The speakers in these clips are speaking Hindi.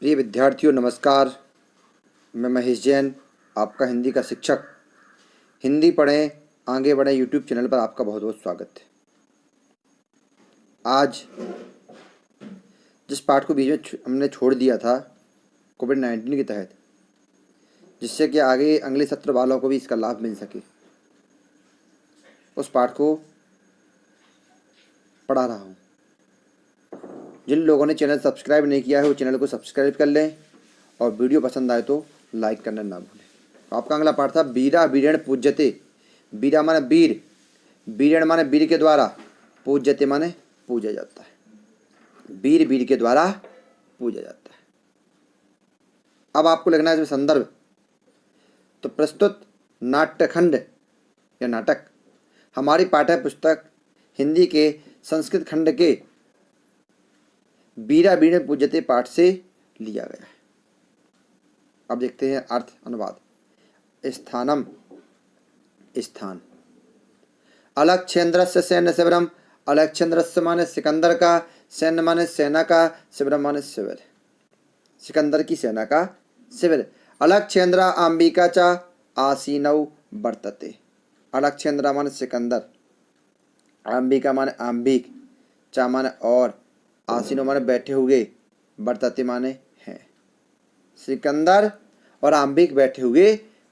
प्रिय विद्यार्थियों नमस्कार। मैं महेश जैन, आपका हिंदी का शिक्षक। हिंदी पढ़ें आगे बढ़ें यूट्यूब चैनल पर आपका बहुत बहुत स्वागत है। आज जिस पाठ को बीच में हमने छोड़ दिया था कोविड-19 के तहत, जिससे कि आगे अगले सत्र वालों को भी इसका लाभ मिल सके, उस पाठ को पढ़ा रहा हूँ। जिन लोगों ने चैनल सब्सक्राइब नहीं किया है वो चैनल को सब्सक्राइब कर लें और वीडियो पसंद आए तो लाइक करना ना भूलें। तो आपका अगला पाठ था वीरा वीरेण पूज्यते। वीरा माने वीर, वीरेण माने वीर के द्वारा, पूज्यते माने पूजा जाता है। वीर वीर के द्वारा पूजा जाता है। अब आपको लिखना है इसमें संदर्भ। तो प्रस्तुत नाट्यखंड या नाटक हमारी पाठ्य पुस्तक हिंदी के संस्कृत खंड के वीरा वीरेण पूज्यते पाठ से लिया गया है। अब देखते हैं अर्थ अनुवाद। स्थानम स्थान, अलक्षेन्द्रस्य सैन्य शिविरम। अलक्षेन्द्रस्य माने सिकंदर का, सैन्य माने सेना का, शिविरम माने शिविर, सिकंदर की सेना का शिविर। अलक्षेन्द्रा अंबिका च आसीनौ वर्तते। अलक्षेन्द्रा माने सिकंदर, अंबिका माने अंबिक, चा माने और, आसीनो माने बैठे हुए, वर्तते माने हैं। सिकंदर और अंबिक बैठे हुए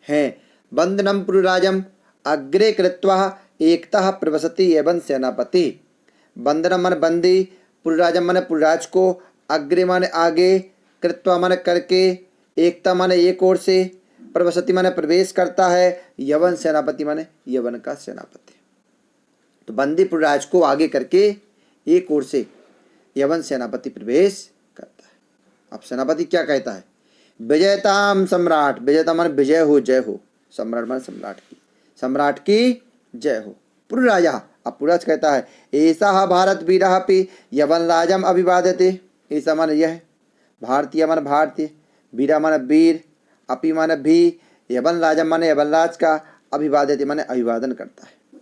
हैं। वंदनम पुरुराजम अग्रे कृत्वा एकतः प्रवसति एवं सेनापति। वंदनम माने बंदी, पुरुराजम माने पुरुराज को, अग्रे माने आगे, कृत्वा माने करके, एकता माने एक ओर से, प्रवसति माने प्रवेश करता है, यवन सेनापति माने यवन का सेनापति। तो बंदी पुरुराज को आगे करके एक ओर से यवन सेनापति प्रवेश करता है। अब सेनापति क्या कहता है? विजयताम सम्राट। विजयता माने विजय हो, जय हो। सम्राट माने सम्राट की जय हो। पुरुराजा, अब पुरुराज कहता है ऐसा भारत वीरः अपि यवन राजम अभिवादते। ऐसा माने यह, भारतीय माने भारतीय, वीरा माने वीर, अपि माने भी, यवन राजम माने यवन राज का, अभिवादते माने अभिवादन करता है।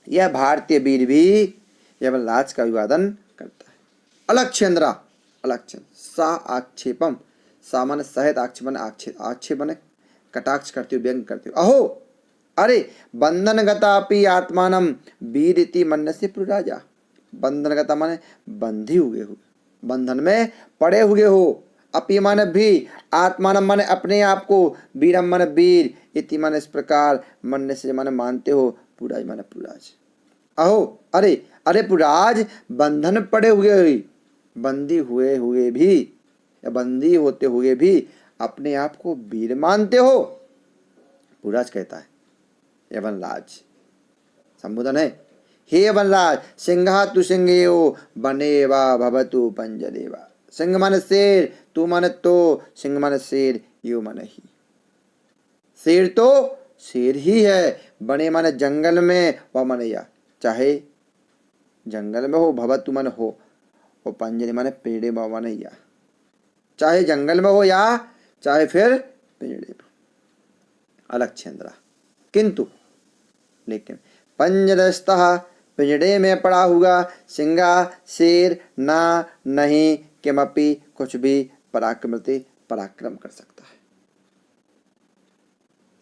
यह भारतीय वीर भी यवन राज का अभिवादन करता है। अलक्षेन्द्रा, अलक्षेन्द्र सा आक्षेपम, सा माने सहित, आक्षेप माने आक्षेप माने कटाक्ष करते हुए, व्यंग करते हुए। अहो अरे बंधन गतापि आत्मानम वीर इति मन्यसे पुरुराजा। बंधन गता माने बंधी हुए हो, बंधन में पड़े हुए हो। अपि माने भी, आत्मानम माने अपने आप को, वीरम माने वीर, इति माने इस प्रकार, मन्यसे माने मानते हो, पुरुराज माने पुरुराज। अहो अरे अरे पुरुराज बंधन पड़े हुए, बंदी हुए भी या बंदी होते हुए भी अपने आप को वीर मानते हो। पुरुराज कहता है यवन राज, संबोधन है हे यवन राज, सिंहा तु सिंहेयो बनेवा भवतु पंजरेवा। सिंह माने शेर, तू माने तो, सिंह माने शेर, यो माने ही। शेर तो शेर ही है, बने माने जंगल में, व माने या, चाहे जंगल में हो, भवतु माने हो, और पंजरे माने पेड़े माने या, चाहे जंगल में हो या चाहे फिर पेड़े में। अलक्षेन्द्रा किंतु लेकिन, पंजरस्तः पिंजड़े में पड़ा हुआ, सिंहा शेर ना नहीं, किमपि कुछ भी, पराक्रमते पराक्रम कर सकता है।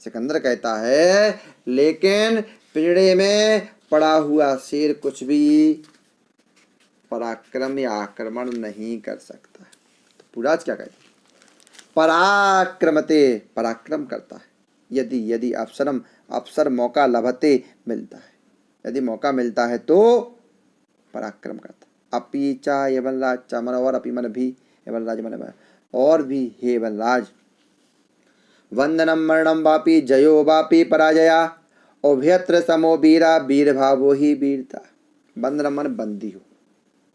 सिकंदर कहता है लेकिन पिंजड़े में पड़ा हुआ शेर कुछ भी पराक्रम या आक्रमण नहीं कर सकता है। तो पुरुराज क्या कहता है? पराक्रमते पराक्रम करता है। यदि यदि अवसरम, अवसर मौका लभते मिलता है, यदि मौका मिलता है तो पराक्रम करता है। अपि चा यवन राज, चा मन और, अपि मन भी, यवन राज मन और भी, हे यवन राज। वंदनम मरणम वापि जयो वापि पराजया, उभयत्र समो वीरा, वीर भावो ही वीरता। बंधनम मन बंदी हो,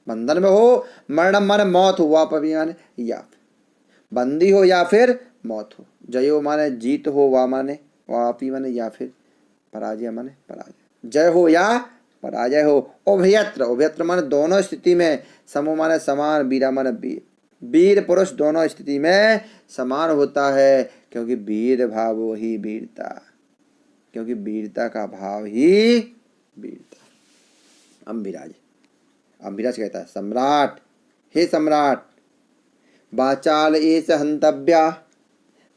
बंधन में हो, मरणम माने मौत हो, वापि माने या बंदी हो या फिर मौत हो। जयो माने जीत हो, वा माने वापि माने या फिर, पराजय माने पराजय, जय हो या पराजय हो। उभयत्र, उभयत्र माने दोनों स्थिति में, समो माने समान, वीरा माने वीर, वीर पुरुष दोनों स्थिति में समान होता है, क्योंकि वीर भावो ही वीरता, क्योंकि वीरता का भाव ही वीरता। अम्बिराज, अम्बिराज कहता है सम्राट, हे सम्राट, वाचाल एष हंतव्या।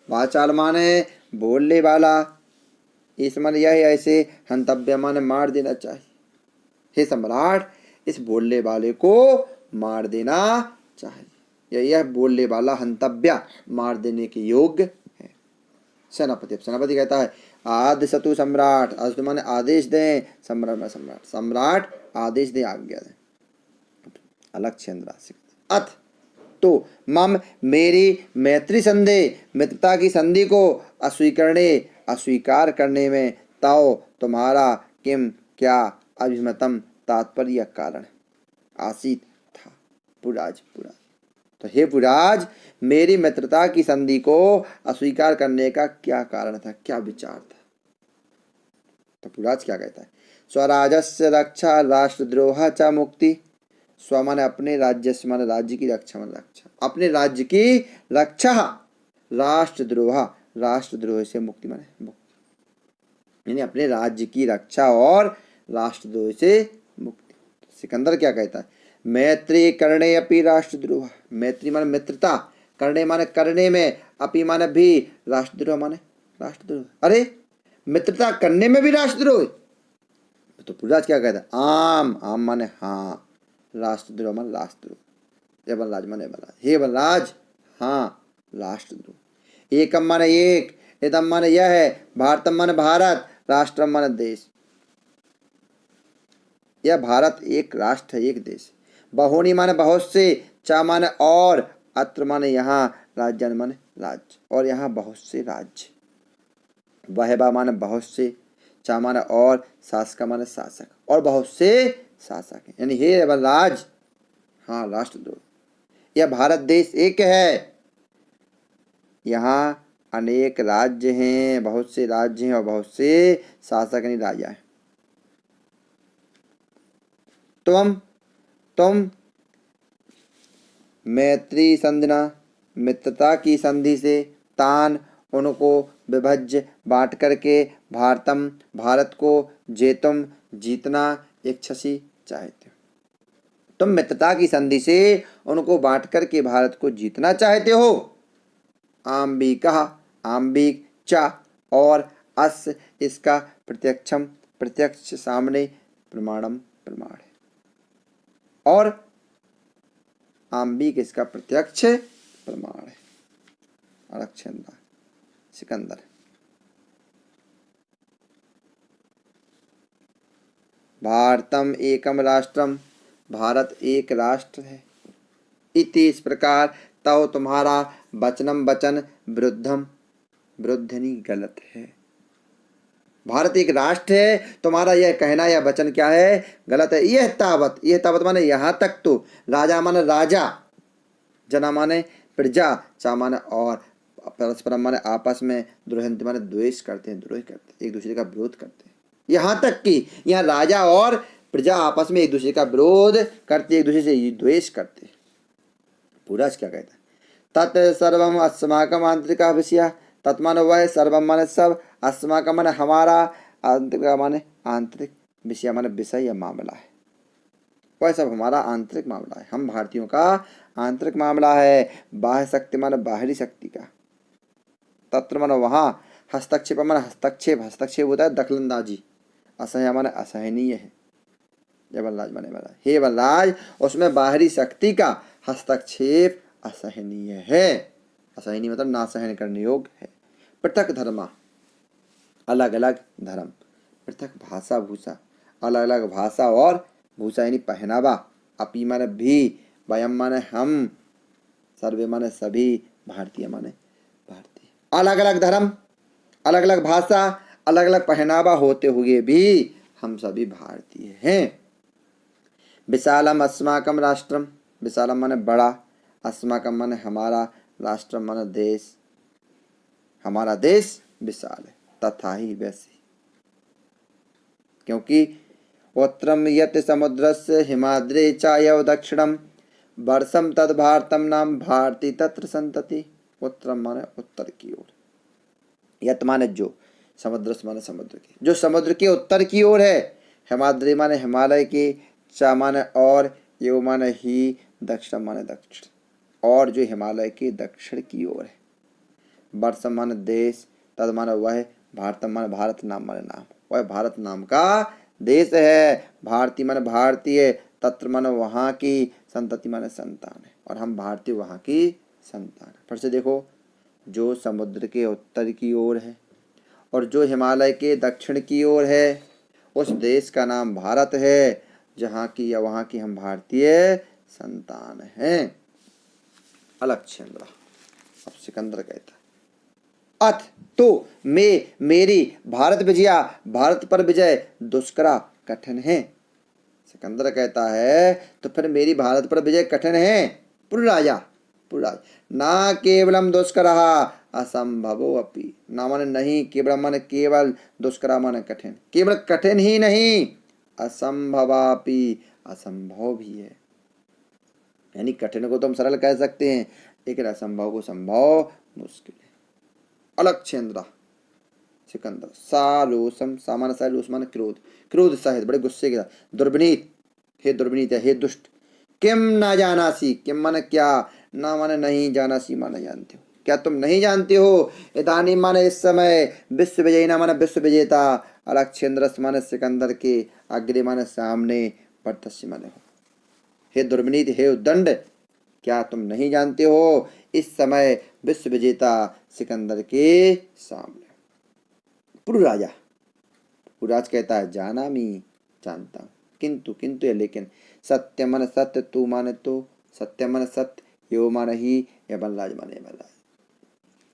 वाचाल माने बोलने वाला, इस माने यह है, ऐसे हंतव्य माने मार देना चाहिए। हे सम्राट, इस बोलने वाले को मार देना चाहिए। यह बोलने वाला हंतव्य मार देने के योग्य है। सेनापति, सेनापति कहता है आदेशतु सम्राट। आदेश माने आदेश दें, सम्राट में सम्राट, सम्राट आदेश दे, आज्ञा दें। अलक्षेंद्र अथ तो मम मेरी मैत्री संधि, मित्रता की संधि को अस्वीकार करने में ताओ तुम्हारा किम क्या अभिमतम तात्पर्य कारण आसित था। पुराज, तो हे पुराज, मेरी मित्रता की संधि को अस्वीकार करने का क्या कारण था, क्या विचार था? तो पुराज क्या कहता है? स्वराजस्य रक्षा राष्ट्रद्रोह च मुक्ति। स्व माने अपने, राज्य से माने राज्य की रक्षा, माने रक्षा, अपने राज्य की रक्षा, राष्ट्रद्रोह, राष्ट्रद्रोह से मुक्ति माने मुक्ति, यानी अपने राज्य की रक्षा और राष्ट्रद्रोह से मुक्ति। सिकंदर क्या कहता है? मैत्री करणे अपि राष्ट्रद्रोह। मैत्री माने मित्रता, करणे माने करने में, अपि माने भी, राष्ट्रद्रोह माने राष्ट्रद्रोह। अरे मित्रता करने में भी राष्ट्रद्रोह? तो पुराज क्या कहता है? आम, आम माने हाँ, राष्ट्रद्रोह माने राष्ट्रद्रोह। हे बलराज माने बलराज, हे बलराज, हाँ राष्ट्रद्रोह। एकम माने एक, इदम माने यह है, भारतम माने भारत, राष्ट्रम माने देश। यह भारत एक राष्ट्र है, एक देश। बहुनी माने बहुत से, चा माने और, अत्र माने यहाँ, राज्य माने राज्य, और यहाँ बहुत से राज्य। वहबा माने बहुत से, चा माने और, शासक माने शासक, और बहुत से शासक हैं। यानी हे बलराज, हाँ राष्ट्रद्रोह। यह भारत देश एक है, यहाँ अनेक राज्य हैं, बहुत से राज्य हैं और बहुत से शासक यानी राजा हैं। तुम मैत्री संधिना, मित्रता की संधि से, तान उनको विभज्य बांट करके, भारतम भारत को, जेतुम जीतना, इच्छसी चाहते हो। तुम मित्रता की संधि से उनको बांट करके भारत को जीतना चाहते हो। आम्बिका, आम्बिक, चा और, अस इसका, प्रत्यक्षम प्रत्यक्ष सामने, प्रमाणम प्रमाण है, और आम्बिक इसका प्रत्यक्ष प्रमाण है। अलक्षेंद्र सिकंदर, भारतम एकम राष्ट्रम, भारत एक राष्ट्र है। इति इस प्रकार, तव तुम्हारा, वचनम वचन, विरुद्धम विरुद्धनी गलत है। भारत एक राष्ट्र है, तुम्हारा यह कहना, यह वचन क्या है? गलत है। यह तावत माने यहाँ तक तो, राजा माने राजा, जना माने प्रजा, चा माने और, परस्परम माने आपस में, द्रोहंति माने द्वेष करते हैं, द्रोह करते हैं, एक दूसरे का विरोध करते हैं। यहाँ तक कि यहाँ राजा और प्रजा आपस में एक दूसरे का विरोध करते, एक दूसरे से द्वेष करते। पुराज क्या कहता है? तत् सर्वम अस्माकम आंतरिक विषय। तत् माने वह, सर्वम माने सब, अस्माकम माने हमारा, आंतरिक माने आंतरिक, विषय माने विषय या मामला है। वह सब हमारा आंतरिक मामला है, हम भारतीयों का आंतरिक मामला है। बाह्य शक्ति माने बाहरी शक्ति का। तत्र माने वहाँ, हस्तक्षेप माने हस्तक्षेप, हस्तक्षेप होता है दखलंदाजी। असह्य माने असहनीय है। जय बलराज माने बलराज, हे बलराज, उसमें बाहरी शक्ति का हस्तक्षेप असहनीय है। असहनीय मतलब ना सहन करने योग्य है। पृथक धर्मा, अलग अलग धर्म, पृथक भाषा भूषा, अलग अलग भाषा और भूषा यानी पहनावा। अपी माने भी, वयम माने हम, सर्वे माने सभी, भारतीय माने भारतीय। अलग अलग धर्म, अलग अलग भाषा, अलग अलग पहनावा होते हुए भी हम सभी भारतीय हैं। विशालम अस्माकम राष्ट्रम, विशालम माने बड़ा, अस्माकम माने हमारा, राष्ट्रम माने देश, हमारा देश विशाल है। तथा ही वैसे, क्योंकि उत्तरम यत समुद्रस्य हिमाद्रे चायव दक्षिणम, वर्षम तद भारतम नाम भारती तत्र संतति। उत्तरम माने उत्तर की ओर, यत माने जो, समुद्र माने समुद्र की, जो समुद्र के उत्तर की ओर है, हिमाद्री माने हिमालय की, चा माने और, यो माने ही, दक्षिण माने दक्षिण, और जो हिमालय के दक्षिण की ओर है। वर्ष माने देश, तद माने वह, भारत माने भारत, नाम माने नाम, वह भारत नाम का देश है। भारतीय माने भारतीय, तत्र माने वहाँ की, संतति माने संतान है, और हम भारतीय वहाँ की संतान है। फिर से देखो, जो समुद्र के उत्तर की ओर है और जो हिमालय के दक्षिण की ओर है, उस देश का नाम भारत है, जहाँ की या वहाँ की हम भारतीय संतान हैं। अलक्षेंद्र। अब सिकंदर कहता है, अथ तो मेरी भारत विजया, भारत पर विजय दुष्करा कठिन है। सिकंदर कहता है तो फिर मेरी भारत पर विजय कठिन है। पुरराजा, ना केवलम दुष्करः असंभवो अपि, ना माने नहीं, केवल माने केवल, दुष्करा माने कठिन, केवल कठिन ही नहीं, असंभवापि, असंभव भी है। यानी कठिन को तो हम सरल कह सकते हैं, लेकिन असंभव को संभव मुश्किल है। अलक्षेंद्र। सिकंदर, सारोसम, सामान्य सा, रोष माने क्रोध, क्रोध सहित बड़े गुस्से के साथ, दुर्विनीत, हे दुर्विनीत, हे दुष्ट, किम ना जानासी, किम माने क्या, ना माने नहीं, जानासी माने जानते हो, क्या तुम नहीं जानते हो। इदानीं माने इस समय, विश्व विजयी ना माने विश्व विजेता, अलक्षेंद्र माने सिकंदर के, अग्रे माने सामने, वर्तस्य माने हो। हे दुर्विनीत, हे उद्दंड, क्या तुम नहीं जानते हो इस समय विश्व विजेता सिकंदर के सामने। पुरुराजा, पुरुराज कहता है, जाना मी, जानता हूं, किंतु, किंतु है लेकिन, सत्य मन सत्य, तू माने तो, सत्य मन सत्य, यो माने ही, या बनराज माने बनराज,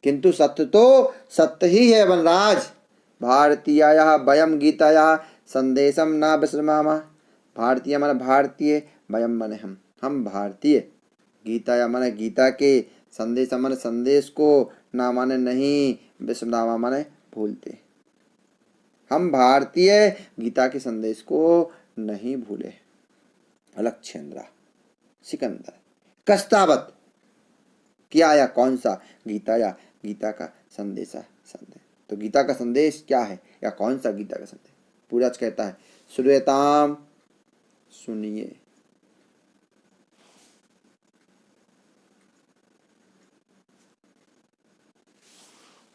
किंतु सत्य तो सत्य ही है बनराज। भारतीयाया वयम गीताया संदेशम ना विस्मरामः, भारतीय माने भारतीय, वयम माने हम भारतीय, गीताया माने गीता के, संदेश माने संदेश को, ना माने नहीं, विस्मरामः माने भूलते, हम भारतीय गीता के संदेश को नहीं भूले। अलक्षेंद्र। सिकंदर, कस्तावत, क्या या कौन सा, गीता या गीता का संदेशा, संदेश, तो गीता का संदेश क्या है या कौन सा गीता का संदेश। पूराज कहता है, श्रूयताम, सुनिए,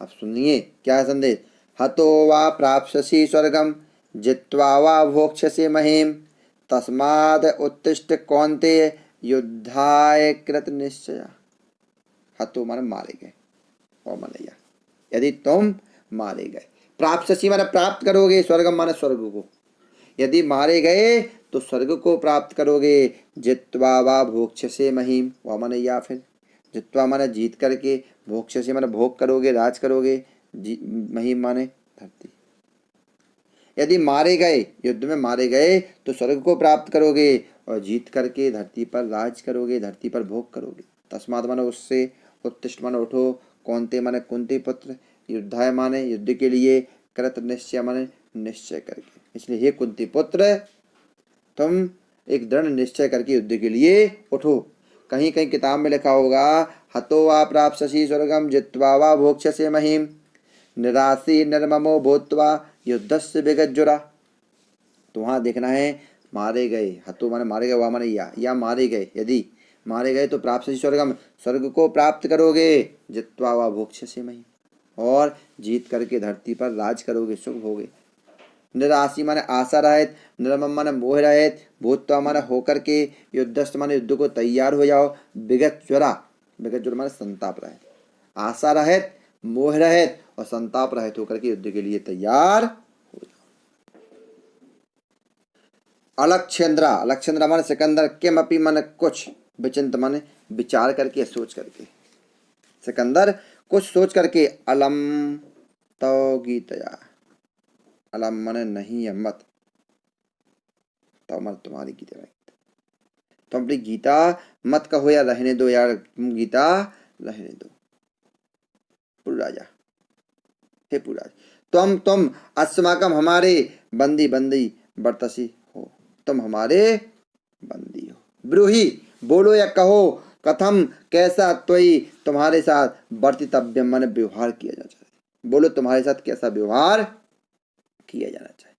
अब सुनिए क्या है संदेश। हतो वा प्राप्स्यसि स्वर्गम, जित्वा वा भोक्ष्यसि महीम, तस्माद् उत्तिष्ठ कौन्तेय, युद्धाय कृत निश्चय। हतो माने मारे गए, और माने यदि तुम मारे गए, प्राप्स्यसि माने प्राप्त करोगे, स्वर्गम माने स्वर्ग को, यदि मारे गए तो स्वर्ग को प्राप्त करोगे। जित्वा वा भोक्ष्यसे महीम, वा माने या फिर, जित्वा माने जीत करके, भोक्ष्यसे माने भोग करोगे, राज करोगे, महीम माने धरती। यदि मारे गए, युद्ध में मारे गए तो स्वर्ग को प्राप्त करोगे, और जीत करके धरती पर राज करोगे, धरती पर भोग करोगे। तस्मात् माने उससे, उत्तिष्ठ माने उठो, कौन्ते माने कुंती पुत्र, युद्धाय माने युद्ध के लिए, कृत निश्चय माने निश्चय करके, इसलिए हे कुंती पुत्र, तुम एक दृढ़ निश्चय करके युद्ध के लिए उठो। कहीं कहीं किताब में लिखा होगा, हतो वा प्राप्स्यसि स्वर्गम, जित्वा वा भोक्ष्यसे महीम, निराशी निर्ममो भूत्वा युद्धस्य विगज्जुरा। तो वहां देखना है, मारे गए, हतो माने मारे गए, वा माने या मारे गए, यदि मारे गए तो प्राप्स्यसि स्वर्गम, स्वर्ग को प्राप्त करोगे, जित्वा वा भोक्ष्यसे महीम, और जीत करके धरती पर राज करोगे, सुख भोगे। निराशी माने आशा रहित, निर्मम माने मोह रहित, भूत्वा माने होकर के, युद्धस्थ माने युद्ध को तैयार हो जाओ, विगत ज्वरा, विगत ज्वर माने संताप रहित, आशा रहित, मोह रहित और संताप रहित होकर के युद्ध के लिए तैयार हो जाओ। अलक्षेंद्रा, अलक्षेंद्रा माने सिकंदर, किम अपि माने कुछ, विचिंत माने विचार करके, सोच करके, सिकंदर कुछ सोच करके, अलम तो गीतया, अलम माने नहीं, मत, तो मत तुम्हारी गीता, तुम अपनी गीता मत कहो या रहने दो यार, तुम गीता रहने दो। पुरराजा, हे पुरराज, तुम अस्माकम हमारे, बंदी बंदी वर्तसी हो, तुम हमारे बंदी हो। ब्रूही, बोलो या कहो, कथम कैसा, त्वयि तुम्हारे साथ, वर्तितव्यम माने व्यवहार किया जाना चाहिए, बोलो तुम्हारे साथ कैसा व्यवहार किया जाना चाहिए।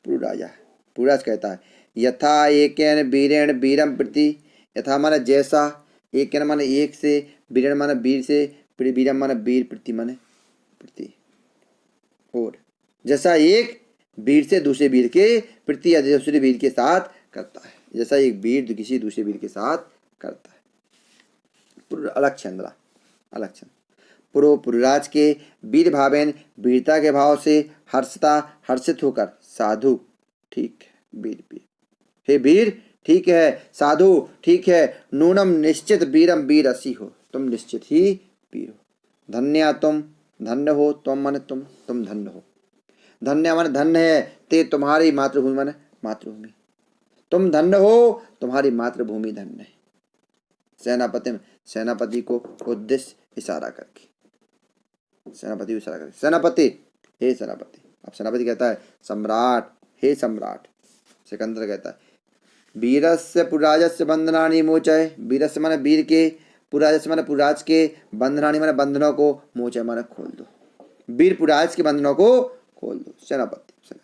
पुरराजा, पुरराज कहता है, यथा एकेन वीरेण वीरम प्रति, यथा माने जैसा, एक माने एक से, वीरण माने वीर से, वीरम माने वीर, प्रति माने प्रति। और जैसा एक वीर से दूसरे वीर के प्रति या दूसरे वीर के साथ करता है, जैसा एक वीर किसी दूसरे वीर के साथ करता है। अलग छंद्रा, अलग छंद। पुरो पुरराज के वीर भावेन, वीरता के भाव से हर्षता हर्षित होकर, साधु ठीक है, वीर वीर, हे वीर ठीक है, साधु ठीक है, नूनम निश्चित वीरम वीर असी हो, तुम निश्चित ही वीर हो। धन्या तुम, धन्य हो, तुम माने तुम धन्य हो। धन्य माने धन्य है, ते तुम्हारी मातृभूमि माने मातृभूमि, तुम धन्य हो, तुम्हारी मातृभूमि धन्य है। सेनापति में सेनापति को उद्देश्य इशारा करके, सेनापति को इशारा करके, सेनापति हे सेनापति। अब सेनापति कहता है सम्राट हे सम्राट। सिकंदर कहता है वीरस्य पुराजस्य बंधनानि मोचय, वीरस्य माने वीर के, पुराजस्य माने पुराज के, बंधनानि माने बंधनों को, मोचय माने खोल दो, वीर पुराज के बंधनों को खोल दो। सेनापति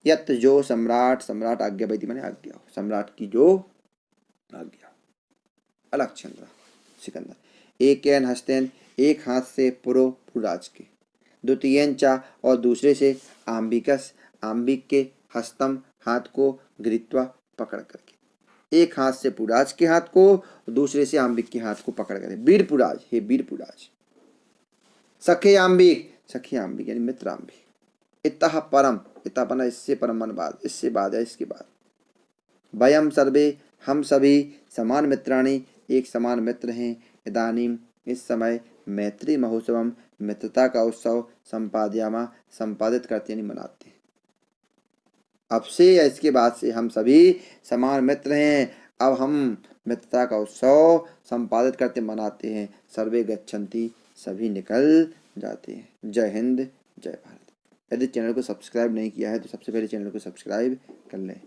यत जो सम्राट, सम्राट आज्ञा वैधि माने आज्ञा हो, सम्राट की जो आज्ञा। अलग चंद्र सिकंदर एक हस्तेन, एक हाथ से पुरो पुराज के, द्वितीयंचा और दूसरे से आम्बिकस, आम्बिक के, हस्तम हाथ को, गृहीत्वा पकड़ करके, एक हाथ से पुराज के हाथ को, दूसरे से आम्बिक के हाथ को पकड़ करके, वीर पुराज हे वीर पुराज। सखे आम्बिक, सखी आम्बिक यानी मित्र आम्बिक। इतः परम, इतः पना इससे परम मन बाद, इससे बाद है, इसके बाद। वयम सर्वे हम सभी, समान मित्राणी एक समान मित्र हैं, इदानीम इस समय, मैत्री महोत्सवम मित्रता का उत्सव, संपादयामा संपादित करते यानी मनाते हैं। अब से या इसके बाद से हम सभी समान मित्र हैं, अब हम मित्रता का उत्सव संपादित करते मनाते हैं। सर्वे गच्छन्ति सभी निकल जाते हैं। जय हिंद जय भारत। यदि चैनल को सब्सक्राइब नहीं किया है तो सबसे पहले चैनल को सब्सक्राइब कर लें।